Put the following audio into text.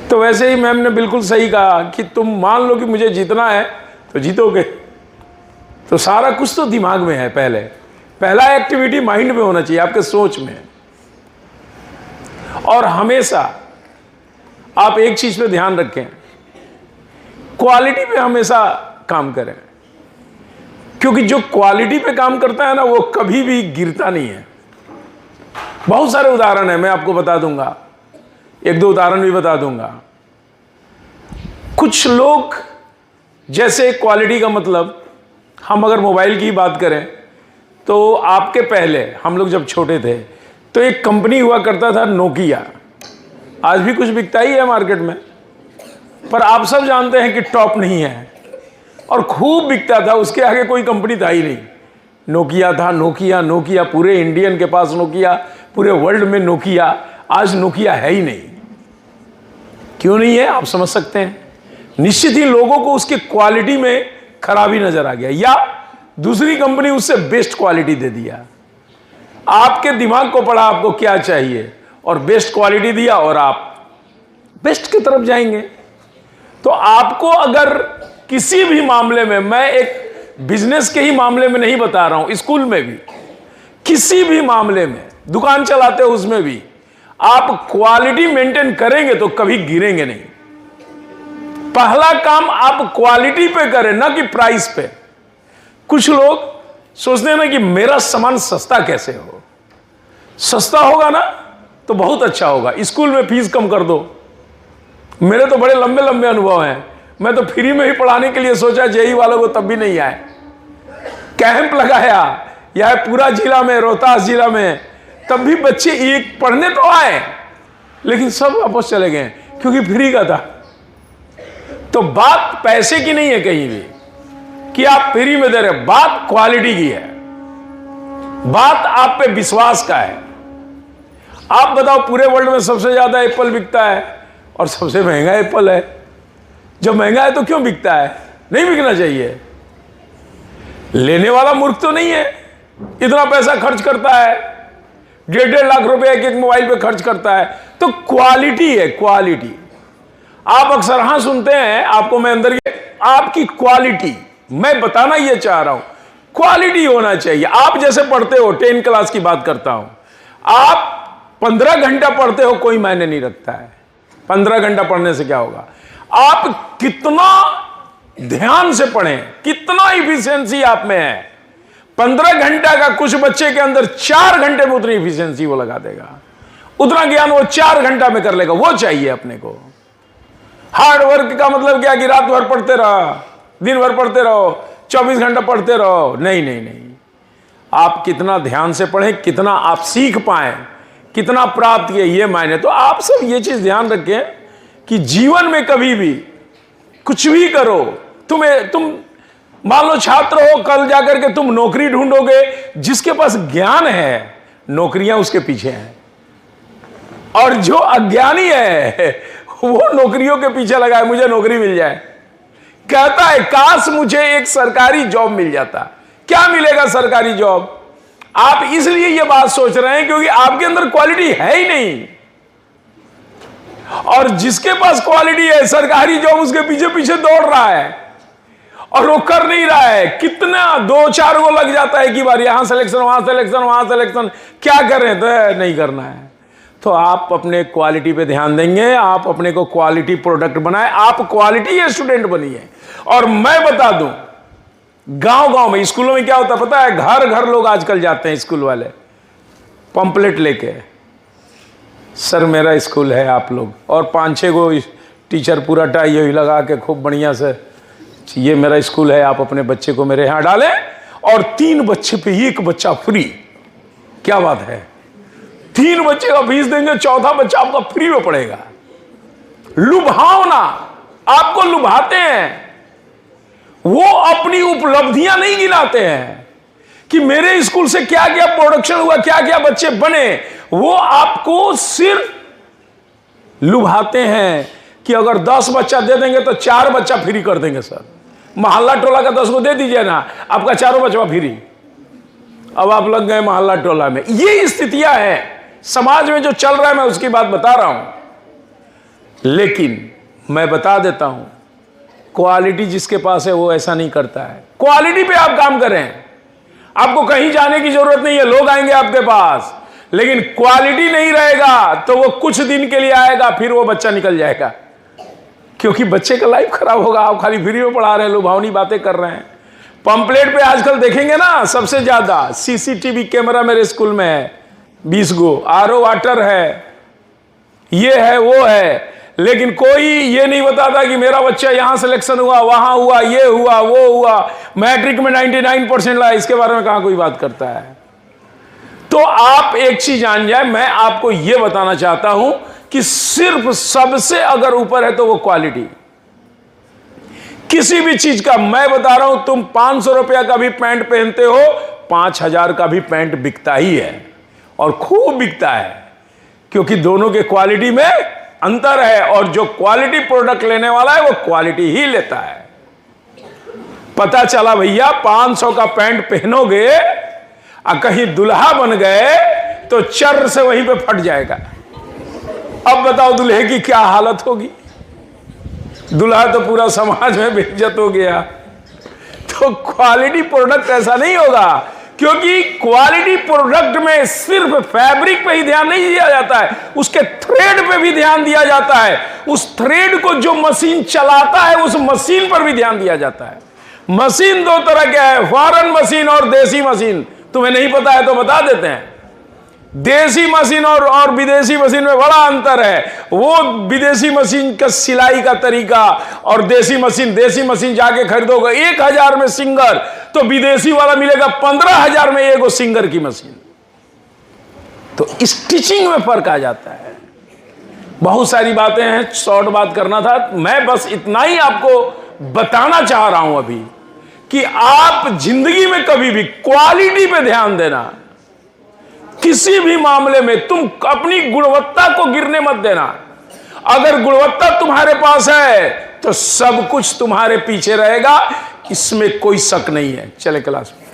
तो वैसे ही मैम ने बिल्कुल सही कहा कि तुम मान लो कि मुझे जीतना है तो जीतोगे। तो सारा कुछ तो दिमाग में है। पहला एक्टिविटी माइंड में होना चाहिए, आपके सोच में। और हमेशा आप एक चीज पे ध्यान रखें, क्वालिटी पे हमेशा काम करें, क्योंकि जो क्वालिटी पे काम करता है ना वो कभी भी गिरता नहीं है। बहुत सारे उदाहरण है, मैं आपको बता दूंगा, एक दो उदाहरण भी बता दूंगा। कुछ लोग जैसे क्वालिटी का मतलब, हम अगर मोबाइल की बात करें तो आपके पहले हम लोग जब छोटे थे तो एक कंपनी हुआ करता था नोकिया, आज भी कुछ बिकता ही है मार्केट में, पर आप सब जानते हैं कि टॉप नहीं है और खूब बिकता था, उसके आगे कोई कंपनी था ही नहीं। नोकिया था, नोकिया नोकिया, पूरे इंडियन के पास नोकिया, पूरे वर्ल्ड में नोकिया। आज नोकिया है ही नहीं। क्यों नहीं है आप समझ सकते हैं। निश्चित ही लोगों को उसकी क्वालिटी में खराबी नजर आ गया, या दूसरी कंपनी उससे बेस्ट क्वालिटी दे दिया। आपके दिमाग को पढ़ा आपको क्या चाहिए और बेस्ट क्वालिटी दिया और आप बेस्ट की तरफ जाएंगे। तो आपको अगर किसी भी मामले में, मैं एक बिजनेस के ही मामले में नहीं बता रहा हूं, स्कूल में भी, किसी भी मामले में, दुकान चलाते हो उसमें भी, आप क्वालिटी मेंटेन करेंगे तो कभी गिरेंगे नहीं। पहला काम आप क्वालिटी पे करें, ना कि प्राइस पे। कुछ लोग सोचते हैं ना कि मेरा सामान सस्ता कैसे हो, सस्ता होगा ना तो बहुत अच्छा होगा, स्कूल में फीस कम कर दो। मेरे तो बड़े लंबे लंबे अनुभव हैं, मैं तो फ्री में ही पढ़ाने के लिए सोचा, जेई वालों को तब भी नहीं आए। कैंप लगाया या पूरा जिला में, रोहतास जिला में, तब भी बच्चे एक पढ़ने तो आए लेकिन सब वापस चले गए क्योंकि फ्री का था। तो बात पैसे की नहीं है कहीं भी कि आप फ्री में दे रहे, बात क्वालिटी की है, बात आप पे विश्वास का है। आप बताओ, पूरे वर्ल्ड में सबसे ज्यादा एप्पल बिकता है और सबसे महंगा एप्पल है। जब महंगा है तो क्यों बिकता है? नहीं बिकना चाहिए। लेने वाला मूर्ख तो नहीं है, इतना पैसा खर्च करता है, 1.5 लाख रुपए एक मोबाइल पे खर्च करता है। तो क्वालिटी है, क्वालिटी। आप अक्सर हाँ सुनते हैं, आपको मैं अंदर आपकी क्वालिटी, मैं बताना ये चाह रहा हूं, क्वालिटी होना चाहिए। आप जैसे पढ़ते हो, 10 क्लास की बात करता हूं, आप 15 घंटा पढ़ते हो कोई मायने नहीं रखता है। 15 घंटा पढ़ने से क्या होगा, आप कितना ध्यान से पढ़ें, कितना इफिशियंसी आप में है। 15 घंटा का कुछ बच्चे के अंदर 4 घंटे में उतनी इफिशियंसी वो लगा देगा, उतना ज्ञान वो 4 घंटा में कर लेगा। वो चाहिए अपने को। हार्ड वर्क का मतलब क्या कि रात भर पढ़ते रहो, दिन भर पढ़ते रहो, 24 घंटा पढ़ते रहो, नहीं नहीं नहीं। आप कितना ध्यान से पढ़ें, कितना आप सीख पाए, कितना प्राप्त किए, ये मायने। तो आप सब ये चीज ध्यान रखें कि जीवन में कभी भी कुछ भी करो, तुम मान लो छात्र हो, कल जाकर के तुम नौकरी ढूंढोगे, जिसके पास ज्ञान है नौकरियां उसके पीछे हैं, और जो अज्ञानी है वो नौकरियों के पीछे लगा है, मुझे नौकरी मिल जाए। कहता है काश मुझे एक सरकारी जॉब मिल जाता। क्या मिलेगा सरकारी जॉब? आप इसलिए ये बात सोच रहे हैं क्योंकि आपके अंदर क्वालिटी है ही नहीं। और जिसके पास क्वालिटी है, सरकारी जॉब उसके पीछे पीछे दौड़ रहा है और वो कर नहीं रहा है। कितना 2-4 को लग जाता है कि बार यहां सिलेक्शन, वहां सिलेक्शन, वहां सिलेक्शन, क्या कर रहे हैं? तो नहीं करना है। तो आप अपने क्वालिटी पे ध्यान देंगे, आप अपने को क्वालिटी प्रोडक्ट बनाए, आप क्वालिटी स्टूडेंट बनिए। और मैं बता दूं, गांव गांव में, स्कूलों में क्या होता पता है, घर घर लोग आजकल जाते हैं स्कूल वाले, पंपलेट लेके, सर मेरा स्कूल है आप लोग, और 5-6 को टीचर पूरा टाई यही लगा के खूब बढ़िया से, ये मेरा स्कूल है, आप अपने बच्चे को मेरे यहां डालें, और 3 बच्चे पे 1 बच्चा फ्री। क्या बात है, 3 बच्चे का फीस देंगे, चौथा बच्चा आपका फ्री में पड़ेगा। लुभावना, आपको लुभाते हैं। वो अपनी उपलब्धियां नहीं गिनाते हैं कि मेरे स्कूल से क्या क्या प्रोडक्शन हुआ, क्या क्या बच्चे बने। वो आपको सिर्फ लुभाते हैं कि अगर 10 बच्चा दे देंगे तो 4 बच्चा फ्री कर देंगे। सर मोहल्ला टोला का 10 को दे दीजिए ना, आपका 4 बच्चा फ्री। अब आप लग गए मोहल्ला टोला में। ये स्थितियां हैं समाज में जो चल रहा है, मैं उसकी बात बता रहा हूं। लेकिन मैं बता देता हूं, क्वालिटी जिसके पास है वो ऐसा नहीं करता है। क्वालिटी पे आप काम करें, आपको कहीं जाने की जरूरत नहीं है, लोग आएंगे आपके पास, लेकिन क्वालिटी नहीं रहेगा तो वो कुछ दिन के लिए आएगा, फिर वो बच्चा निकल जाएगा, क्योंकि बच्चे का लाइफ खराब होगा। आप खाली फ्री में पढ़ा रहे हैं, लुभावनी बातें कर रहे हैं। पंपलेट पे आजकल देखेंगे ना, सबसे ज्यादा सीसीटीवी कैमरा मेरे स्कूल में है 20 गो, आरओ वाटर है, ये है वो है, लेकिन कोई ये नहीं बताता कि मेरा बच्चा यहां सिलेक्शन हुआ, वहां हुआ, ये हुआ, वो हुआ, मैट्रिक में 99% लाया। इसके बारे में कहां कोई बात करता है। तो आप एक चीज जान जाए, मैं आपको यह बताना चाहता हूं कि सिर्फ सबसे अगर ऊपर है तो वो क्वालिटी। किसी भी चीज का मैं बता रहा हूं, तुम 500 रुपया का भी पैंट पहनते हो, 5000 का भी पैंट बिकता ही है, और खूब बिकता है, क्योंकि दोनों के क्वालिटी में अंतर है, और जो क्वालिटी प्रोडक्ट लेने वाला है वो क्वालिटी ही लेता है। पता चला भैया 500 का पैंट पहनोगे और कहीं दुल्हा बन गए तो चर से वहीं पे फट जाएगा। अब बताओ दुल्हे की क्या हालत होगी। दुल्हा तो पूरा समाज में बेइज्जत हो गया। तो क्वालिटी प्रोडक्ट ऐसा नहीं होगा, क्योंकि क्वालिटी प्रोडक्ट में सिर्फ फैब्रिक पे ही ध्यान नहीं दिया जाता है, उसके थ्रेड पे भी ध्यान दिया जाता है। उस थ्रेड को जो मशीन चलाता है उस मशीन पर भी ध्यान दिया जाता है। मशीन दो तरह के है, फॉरेन मशीन और देसी मशीन। तुम्हें नहीं पता है तो बता देते हैं। देसी मशीन और विदेशी मशीन में बड़ा अंतर है। वो विदेशी मशीन का सिलाई का तरीका और देसी मशीन जाके खरीदोगे 1000 में सिंगर, तो विदेशी वाला मिलेगा 15000 में एगो सिंगर की मशीन। तो स्टिचिंग में फर्क आ जाता है। बहुत सारी बातें हैं, शॉर्ट बात करना था। मैं बस इतना ही आपको बताना चाह रहा हूं अभी कि आप जिंदगी में कभी भी क्वालिटी पे ध्यान देना। किसी भी मामले में तुम अपनी गुणवत्ता को गिरने मत देना। अगर गुणवत्ता तुम्हारे पास है तो सब कुछ तुम्हारे पीछे रहेगा, इसमें कोई शक नहीं है। चले क्लास में।